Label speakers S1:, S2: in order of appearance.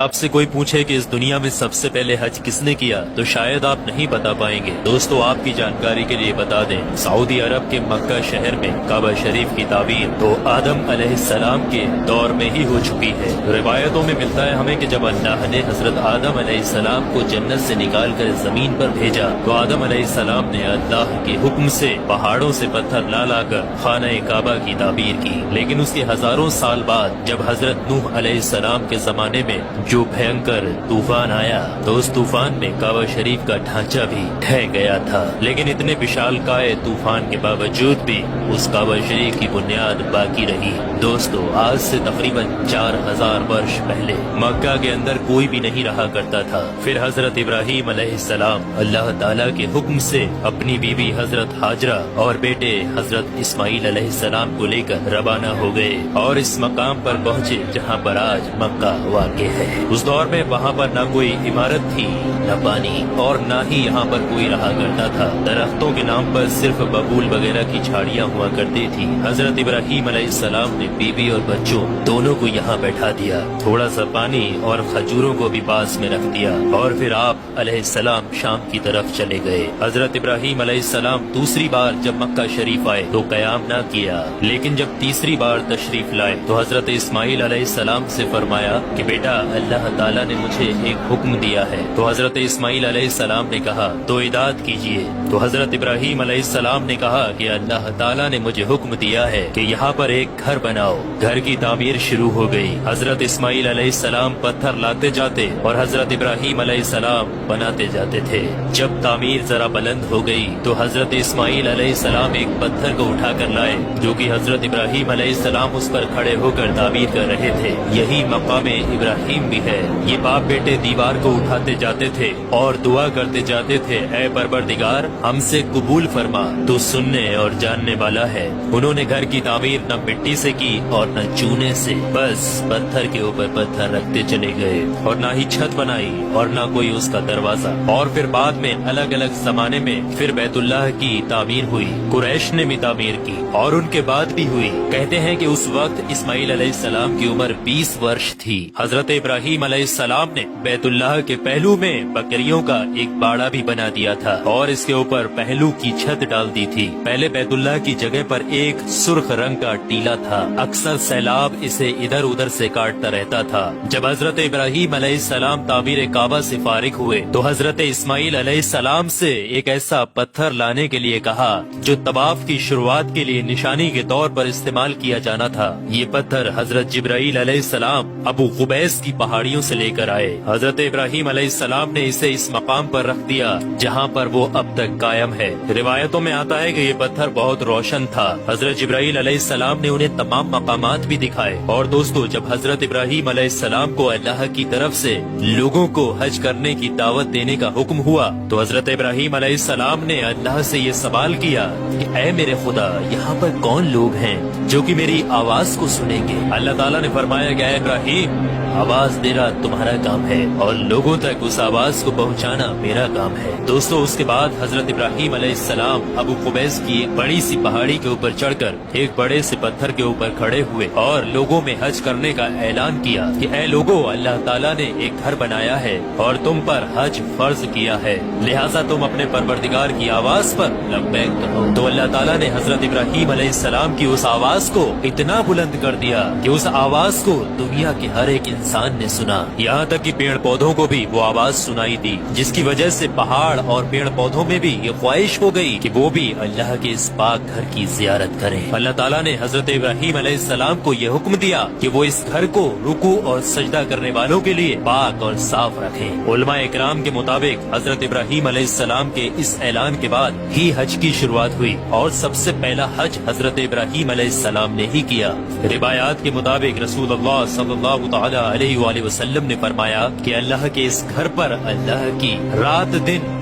S1: آپ سے کوئی پوچھے کہ اس دنیا میں سب سے پہلے حج کس نے کیا تو شاید آپ نہیں بتا پائیں گے۔ دوستو آپ کی جانکاری کے لیے بتا دیں، سعودی عرب کے مکہ شہر میں کعبہ شریف کی تعمیر تو آدم علیہ السلام کے دور میں ہی ہو چکی ہے۔ روایتوں میں ملتا ہے ہمیں کہ جب اللہ نے حضرت آدم علیہ السلام کو جنت سے نکال کر زمین پر بھیجا تو آدم علیہ السلام نے اللہ کے حکم سے پہاڑوں سے پتھر لا کر خانہ کعبہ کی تعمیر کی، لیکن اس کے ہزاروں سال بعد جب حضرت نوح علیہ السلام کے زمانے میں جو بھینکر طوفان آیا تو اس طوفان میں کعبہ شریف کا ڈھانچہ بھی ڈھہ گیا تھا، لیکن اتنے وشال کائے طوفان کے باوجود بھی اس کعبہ شریف کی بنیاد باقی رہی۔ دوستو آج سے تقریباً 4000 برس پہلے مکہ کے اندر کوئی بھی نہیں رہا کرتا تھا۔ پھر حضرت ابراہیم علیہ السلام اللہ تعالیٰ کے حکم سے اپنی بیوی حضرت ہاجرہ اور بیٹے حضرت اسماعیل علیہ السلام کو لے کر روانہ ہو گئے اور اس مقام پر پہنچے جہاں پر آج مکہ واقع ہے۔ اس دور میں وہاں پر نہ کوئی عمارت تھی، نہ پانی، اور نہ ہی یہاں پر کوئی رہا کرتا تھا۔ درختوں کے نام پر صرف ببول وغیرہ کی جھاڑیاں ہوا کرتی تھی۔ حضرت ابراہیم علیہ السلام نے بیوی اور بچوں دونوں کو یہاں بیٹھا دیا، تھوڑا سا پانی اور کھجوروں کو بھی پاس میں رکھ دیا، اور پھر آپ علیہ السلام شام کی طرف چلے گئے۔ حضرت ابراہیم علیہ السلام دوسری بار جب مکہ شریف آئے تو قیام نہ کیا، لیکن جب تیسری بار تشریف لائے تو حضرت اسماعیل علیہ السلام سے فرمایا کہ بیٹا اللہ تعالیٰ نے مجھے ایک حکم دیا ہے۔ تو حضرت اسماعیل علیہ السلام نے کہا تو اطاعت کیجیے۔ تو حضرت ابراہیم علیہ السلام نے کہا کہ اللہ تعالیٰ نے مجھے حکم دیا ہے کہ یہاں پر ایک گھر بناؤ۔ گھر کی تعمیر شروع ہو گئی۔ حضرت اسماعیل علیہ السلام پتھر لاتے جاتے اور حضرت ابراہیم علیہ السلام بناتے جاتے تھے۔ جب تعمیر ذرا بلند ہو گئی تو حضرت اسماعیل علیہ السلام ایک پتھر کو اٹھا کر لائے جو کہ حضرت ابراہیم علیہ السلام اس پر کھڑے ہو کر تعمیر کر رہے تھے۔ یہی مقام ابراہیم بھی ہے۔ یہ باپ بیٹے دیوار کو اٹھاتے جاتے تھے اور دعا کرتے جاتے تھے، اے پروردگار ہم سے قبول فرما، تو سننے اور جاننے والا ہے۔ انہوں نے گھر کی تعمیر نہ مٹی سے کی اور نہ چونے سے، بس پتھر کے اوپر پتھر رکھتے چلے گئے، اور نہ ہی چھت بنائی اور نہ کوئی اس کا دروازہ۔ اور پھر بعد میں الگ الگ زمانے میں پھر بیت اللہ کی تعمیر ہوئی، قریش نے بھی تعمیر کی اور ان کے بعد بھی ہوئی۔ کہتے ہیں کہ اس وقت اسماعیل علیہ السلام کی عمر 20 ورش تھی۔ حضرت ابراہیم علیہ السلام نے بیت اللہ کے پہلو میں بکریوں کا ایک باڑا بھی بنا دیا تھا اور اس کے اوپر پہلو کی چھت ڈال دی تھی۔ پہلے بیت اللہ کی جگہ پر ایک سرخ رنگ کا ٹیلا تھا، اکثر سیلاب اسے ادھر ادھر سے کاٹتا رہتا تھا۔ جب حضرت ابراہیم علیہ السلام تعمیر کعبہ سے فارغ ہوئے تو حضرت اسماعیل علیہ السلام سے ایک ایسا پتھر لانے کے لیے کہا جو طواف کی شروعات کے لیے نشانی کے طور پر استعمال کیا جانا تھا۔ یہ پتھر حضرت جبرائیل علیہ السلام ابو قبیس کی پہاڑیوں سے لے کر آئے۔ حضرت ابراہیم علیہ السلام نے اسے اس مقام پر رکھ دیا جہاں پر وہ اب تک قائم ہے۔ روایتوں میں آتا ہے کہ یہ پتھر بہت روشن تھا۔ حضرت جبرائیل علیہ السلام نے انہیں تمام مقامات بھی دکھائے۔ اور دوستو جب حضرت ابراہیم علیہ السلام کو اللہ کی طرف سے لوگوں کو حج کرنے کی دعوت دینے کا حکم ہوا تو حضرت ابراہیم علیہ السلام نے اللہ سے یہ سوال کیا کہ اے میرے خدا یہاں پر کون لوگ ہیں جو کہ میری آواز کو سنیں گے؟ اللہ تعالیٰ نے فرمایا کہ اے ابراہیم آواز دینا تمہارا کام ہے اور لوگوں تک اس آواز کو پہنچانا میرا کام ہے۔ دوستو اس کے بعد حضرت ابراہیم علیہ السلام ابو قبیس کی ایک بڑی سی پہاڑی کے اوپر چڑھ کر ایک بڑے سے پتھر کے اوپر کھڑے ہوئے اور لوگوں میں حج کرنے کا اعلان کیا کہ اے لوگوں اللہ تعالیٰ نے ایک گھر بنایا ہے اور تم پر حج فرض کیا ہے، لہٰذا تم اپنے پروردگار کی آواز پر لبیک کہو۔ تو اللہ تعالیٰ نے حضرت ابراہیم علیہ السلام کی اس آواز کو اتنا بلند کر دیا کہ اس آواز کو دنیا کے ہر ایک انسان نے سنا، یہاں تک کہ پیڑ پودوں کو بھی وہ آواز سنائی دی، جس کی وجہ سے پہاڑ اور پیڑ پودوں میں بھی یہ خواہش ہو گئی کہ وہ بھی اللہ کے اس پاک گھر کی زیارت کریں۔ اللہ تعالیٰ نے حضرت ابراہیم علیہ السلام کو یہ حکم دیا کہ وہ اس گھر کو رکوع اور سجدہ کرنے والوں کے لیے پاک اور صاف رکھیں۔ علماء اکرام کے مطابق حضرت ابراہیم علیہ السلام کے اس اعلان کے بعد ہی حج کی شروعات ہوئی اور سب سے پہلا حج حضرت ابراہیم علیہ السلام نے ہی کیا۔ روایات کے مطابق رسول اللہ صلی اللہ تعالی علیہ وآلہ وسلم نے فرمایا کہ اللہ کے اس گھر پر اللہ کی رات دن